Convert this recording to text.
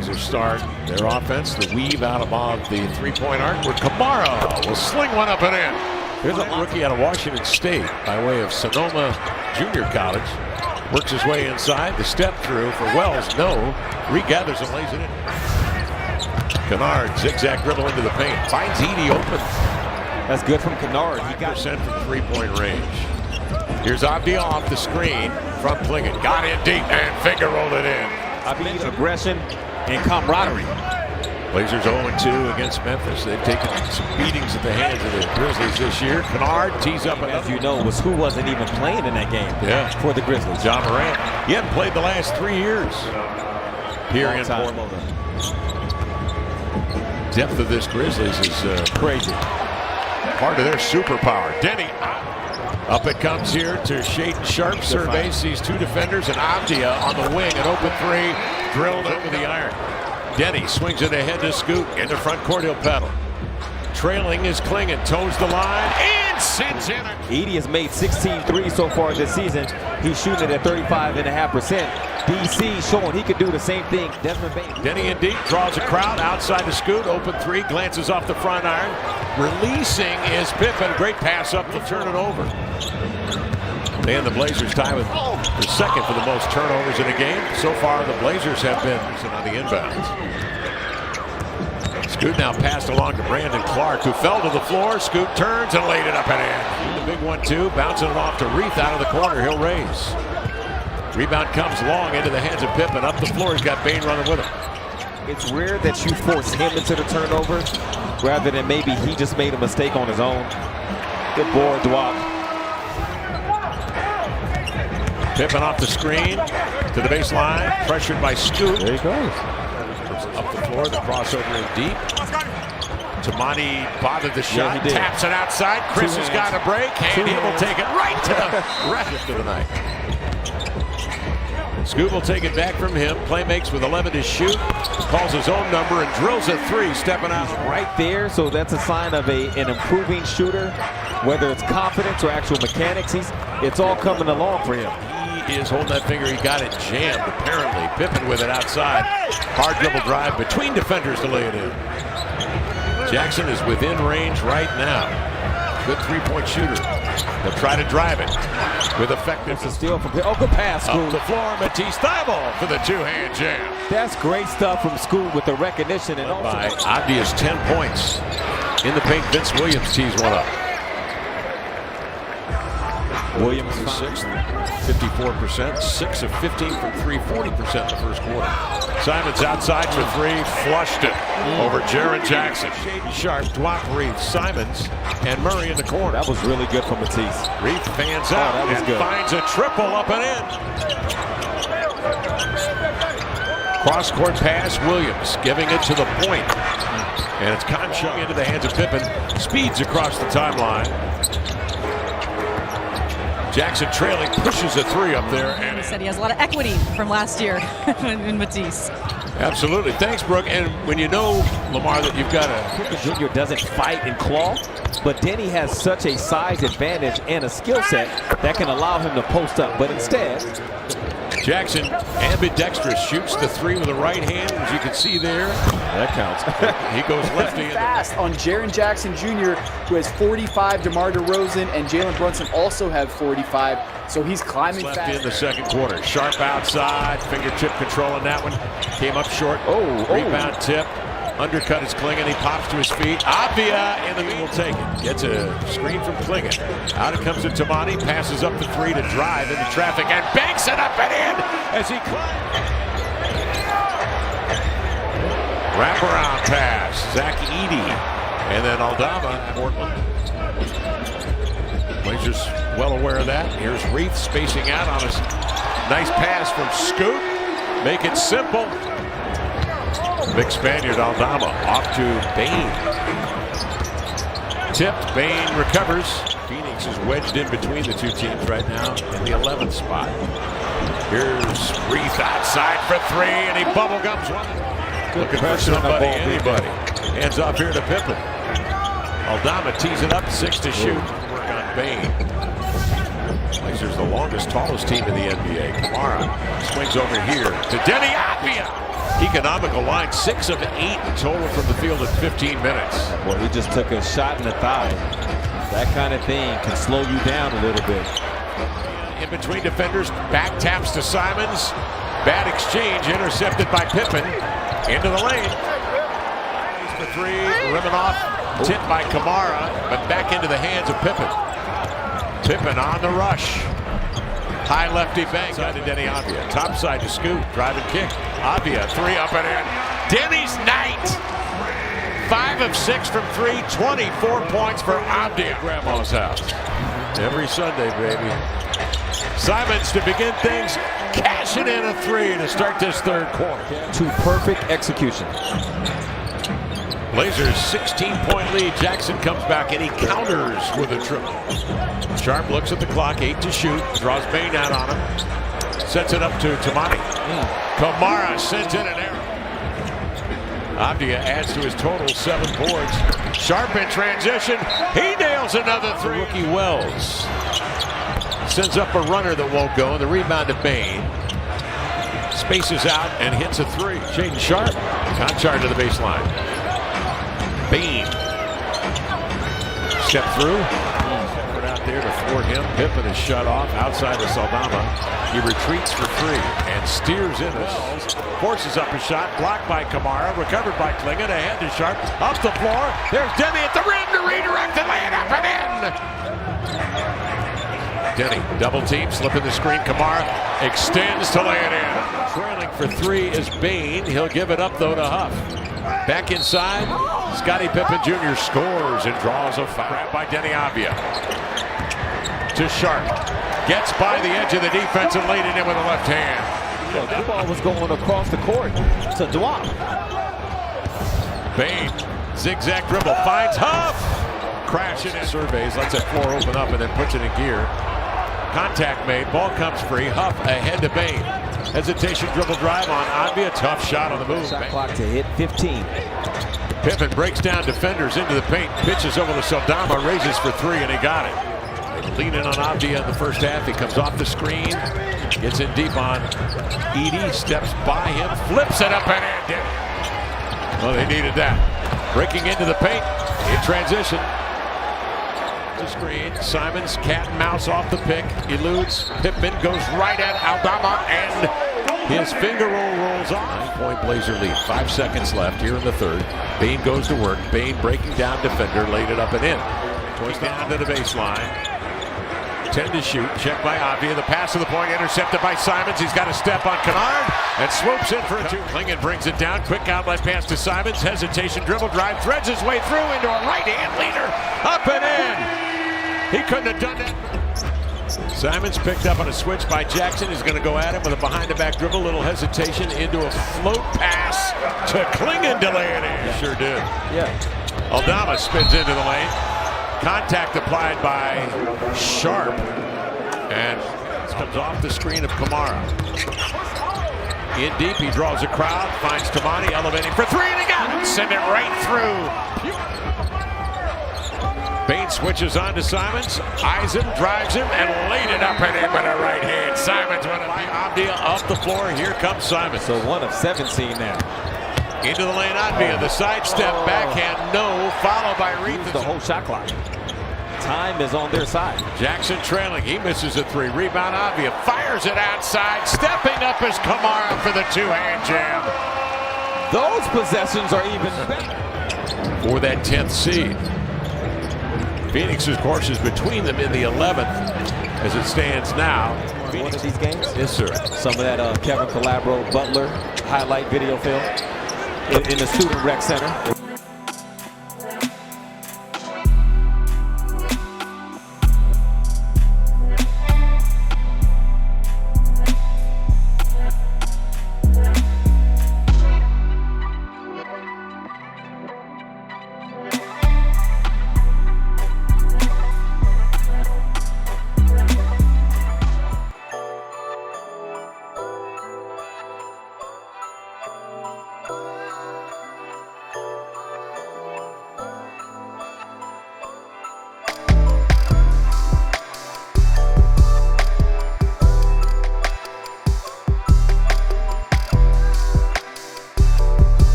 Blazers start their offense. The weave out above the three-point arc where Kamara will sling one up and in. Here's a rookie out of Washington State by way of Sonoma Junior College. Works his way inside. The step through for Wells. No. Regathers and lays it in. Kennard zigzag dribble into the paint. Finds Edey open. That's good from Kennard. He got % from three-point range. Here's Avdia off the screen from Plinkett. Got in deep and finger rolled it in. Avdia's aggression and camaraderie. Blazers 0-2 against Memphis. They've taken some beatings at the hands of the Grizzlies this year. Kennard tees up another. As you know, was who wasn't even playing in that game for the Grizzlies. John Morant. He hadn't played the last 3 years here in Portland. Depth of this Grizzlies is crazy. Part of their superpower. Denny up it comes here to Shaedon Sharpe. Surveys these two defenders and Avdia on the wing. An open three drilled over the iron. Denny swings it ahead to Scoot. In the front court, he'll pedal. Trailing is Klingon. Toes the line and sends in. Edey has made 16 threes so far this season. He's shooting it at 35.5%. DC showing he could do the same thing. Desmond Bane. Denny in deep, draws a crowd outside to Scoot. Open three, glances off the front iron. Releasing is Pippen. Great pass up to turn it over. And the Blazers tie with the second for the most turnovers in a game. So far, the Blazers have been on the inbounds. Scoot now passed along to Brandon Clark, who fell to the floor. Scoot turns and laid it up and in. The big 1-2, bouncing it off to Reith out of the corner. He'll raise. Rebound comes long into the hands of Pippen. Up the floor, he's got Bane running with him. It's rare that you force him into the turnover rather than maybe he just made a mistake on his own. Good board drop. Pippen off the screen to the baseline, pressured by Scoot. There he goes. Up the floor, the crossover in deep. Tamani bothered the shot, taps it outside. Chris has got a break, and he will take it right to the rest of the night. Scoot will take it back from him. Play makes with 11 to shoot. Calls his own number and drills a three, stepping out. Right there, so that's a sign of an improving shooter. Whether it's confidence or actual mechanics, it's all coming along for him. He is holding that finger. He got it jammed, apparently. Pippen with it outside. Hard dribble drive between defenders to lay it in. Jackson is within range right now. Good three-point shooter. They'll try to drive it with effectiveness. It's a steal from good pass, Scoot. Up the floor, Matisse Thybulle for the two-hand jam. That's great stuff from Scoot with the recognition and also by Avdia's 10 points in the paint. Vince Williams tees one up. Williams is sixth, 54%, 6 of 15 from 3, 40% in the first quarter. Simons outside for three, flushed it over Jaren Jackson. Shaedon Sharpe, Dwight Reith, Simons, and Murray in the corner. That was really good from Matisse. Reith fans out and finds a triple up and in. Cross-court pass, Williams giving it to the point. And it's Concho into the hands of Pippen. Speeds across the timeline. Jackson trailing, pushes a three up there. And he said he has a lot of equity from last year in Matisse. Absolutely. Thanks, Brooke. And when you know, Lamar, that you've got Pippen Jr. doesn't fight and claw, but Denny has such a size advantage and a skill set that can allow him to post up. But instead, Jackson, ambidextrous, shoots the three with the right hand, as you can see there. That counts. He goes lefty. Fast on Jaren Jackson Jr., who has 45. DeMar DeRozan and Jalen Brunson also have 45. So he's climbing left fast. In the second quarter. Sharpe outside, fingertip control on that one. Came up short. Rebound tip. Undercut is Klingon. He pops to his feet. Avdia in the middle will take it. Gets a screen from Klingon. Out it comes to Tamani. Passes up the three to drive into traffic and banks it up and in as he climbs. Wraparound pass. Zach Edey. And then Aldama. Portland. Blazers well aware of that. Here's Reith spacing out on his nice pass from Scoot. Make it simple. Big Spaniard Aldama off to Bane. Tipped, Bane recovers. Phoenix is wedged in between the two teams right now in the 11th spot. Here's Reith outside for three, and he bubble gums one. Looking for somebody, anybody. Hands off here to Pippen. Aldama tees it up, 6 to shoot. Work on Bane. Blazers the longest, tallest team in the NBA. Kamara swings over here to Denny Avdia. Economical line, 6 of 8 total from the field in 15 minutes. Well, he just took a shot in the thigh. That kind of thing can slow you down a little bit. In between defenders, back taps to Simons. Bad exchange, intercepted by Pippen. Into the lane. For 3, rimming off, tipped by Kamara, but back into the hands of Pippen. Pippen on the rush. High lefty bank side to Denny Avia. Top side to Scoot. Drive and kick. Avia, 3 up and in. Denny's night. 5 of 6 from 3. 24 points for Avia. Grandma's house. Every Sunday, baby. Simons to begin things. Cashing in a 3 to start this third quarter. To perfect execution. Blazers 16-point lead. Jackson comes back and he counters with a triple. Sharp looks at the clock, 8 to shoot. Draws Bain out on him. Sets it up to Tamani. Kamara sends in an error. Avdia adds to his total 7 boards. Sharp in transition. He nails another 3. Rookie Wells sends up a runner that won't go. The rebound to Bain. Spaces out and hits a 3. Shaden Sharp. Conchard to the baseline. Bain. Step through. Out there to thwart him. Pippen is shut off outside of Saldama. He retreats for 3 and steers in. Wells forces up a shot. Blocked by Kamara. Recovered by Klingon. Ahead to Sharp. Up the floor. There's Denny at the rim to redirect and lay it up and in. Denny double team. Slipping the screen. Kamara extends to lay it in. Trailing for 3 is Bain. He'll give it up though to Huff. Back inside, Scottie Pippen Jr. scores and draws a foul. Grab by Denny Avia. To Sharp. Gets by the edge of the defense and laid it in with the left hand. The ball was going across the court to Dwap. Bain, zigzag dribble, finds Huff. Crashing in. Surveys, lets that floor open up and then puts it in gear. Contact made, ball comes free. Huff ahead to Bain. Hesitation dribble drive on Avia. Tough shot on the move. Shot clock to hit 15. Pippen breaks down defenders into the paint. Pitches over to Saldama. Raises for 3 and he got it. They lean in on Avdia in the first half. He comes off the screen. Gets in deep on Edey. Steps by him. Flips it up and in. Well, they needed that. Breaking into the paint. In transition. The screen. Simons, cat and mouse off the pick. Eludes. Pippen goes right at Aldama and his finger roll rolls on. 9-point Blazer lead. 5 seconds left here in the third. Bain goes to work. Bain breaking down defender. Laid it up and in. Goes down to the baseline. 10 to shoot. Checked by Avia. The pass to the point. Intercepted by Simons. He's got a step on Kennard and swoops in for a 2. Klingon brings it down. Quick outlet pass to Simons. Hesitation dribble drive. Threads his way through into a right-hand leader. Up and in. He couldn't have done that. Simons picked up on a switch by Jackson. He's going to go at him with a behind-the-back dribble. Little hesitation into a float pass to Klingon to lay it in. Sure did. Yeah. Aldama spins into the lane. Contact applied by Sharp. And comes off the screen of Kamara. In deep, he draws a crowd. Finds Tamani elevating for 3 and he got it. Send it right through. Bain switches on to Simons, eyes him, drives him, and laid it up and in with a right hand. Simons went by Avdia off the floor. Here comes Simons. So 1 of 17 now. Into the lane, Avdia, the sidestep, backhand, no, followed by Reed. The whole shot clock. Time is on their side. Jackson trailing, he misses a 3. Rebound, Avdia, fires it outside. Stepping up is Kamara for the 2-hand jam. Those possessions are even better. For that 10th seed. Phoenix's course is between them in the 11th as it stands now. One of these games? Yes, sir. Some of that Kevin Calabro Butler highlight video film in the Student Rec Center.